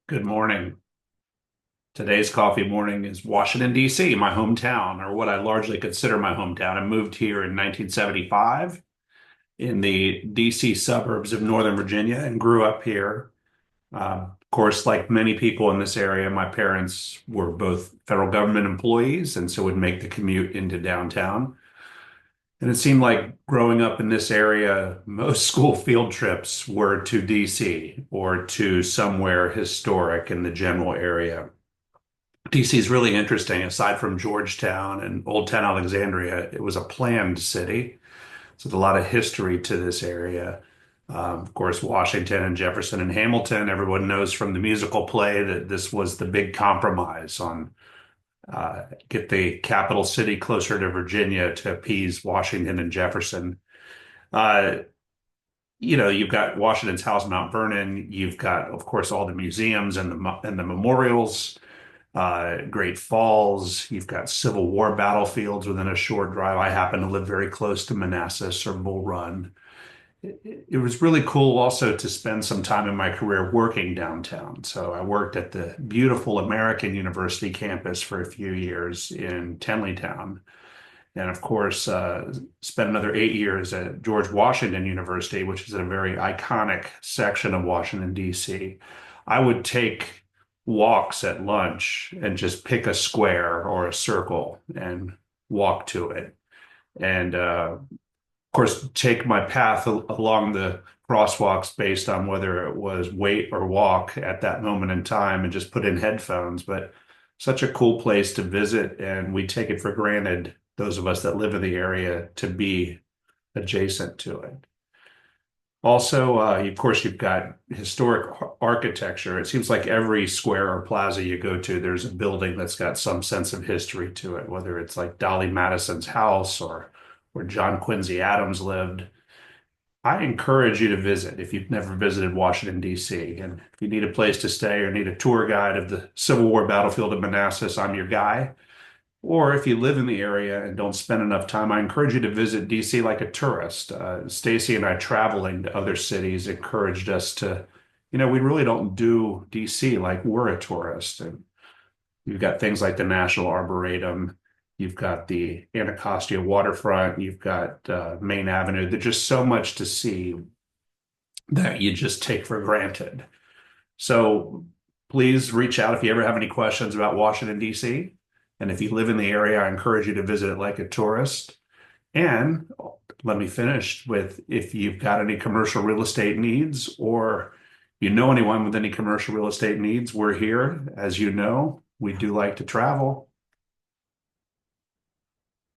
Good morning. Today's coffee morning is Washington, D.C., my hometown, or what I largely consider my hometown. I moved here in 1975 in the D.C. suburbs of Northern Virginia and grew up here. Of course, like many people in this area, my parents were both federal government employees and so would make the commute into downtown. And it seemed like growing up in this area, most school field trips were to DC or to somewhere historic in the general area. DC is really interesting. Aside from Georgetown and Old Town Alexandria, it was a planned city. So there's a lot of history to this area. Of course, Washington and Jefferson and Hamilton, everyone knows from the musical play that this was the big compromise on get the capital city closer to Virginia to appease Washington and Jefferson. Uh, you've got Washington's House, Mount Vernon. You've got, of course, all the museums and the memorials. Great Falls. You've got Civil War battlefields within a short drive. I happen to live very close to Manassas or Bull Run. It was really cool also to spend some time in my career working downtown. So I worked at the beautiful American University campus for a few years in Tenleytown. And of course, spent another 8 years at George Washington University, which is a very iconic section of Washington, D.C. I would take walks at lunch and just pick a square or a circle and walk to it. And of course, take my path along the crosswalks based on whether it was wait or walk at that moment in time and just put in headphones. But such a cool place to visit, and we take it for granted, those of us that live in the area, to be adjacent to it. Also, of course, you've got historic architecture. It seems like every square or plaza you go to, there's a building that's got some sense of history to it, whether it's like Dolly Madison's house or where John Quincy Adams lived. I encourage you to visit if you've never visited Washington, D.C. And if you need a place to stay or need a tour guide of the Civil War battlefield of Manassas, I'm your guy. Or if you live in the area and don't spend enough time, I encourage you to visit DC like a tourist. Stacy and I traveling to other cities encouraged us to, we really don't do DC like we're a tourist. And you've got things like the National Arboretum, you've got the Anacostia waterfront, you've got Main Avenue. There's just so much to see that you just take for granted. So please reach out if you ever have any questions about Washington, D.C. And if you live in the area, I encourage you to visit it like a tourist. And let me finish with, if you've got any commercial real estate needs or you know anyone with any commercial real estate needs, we're here. As you know, we do like to travel.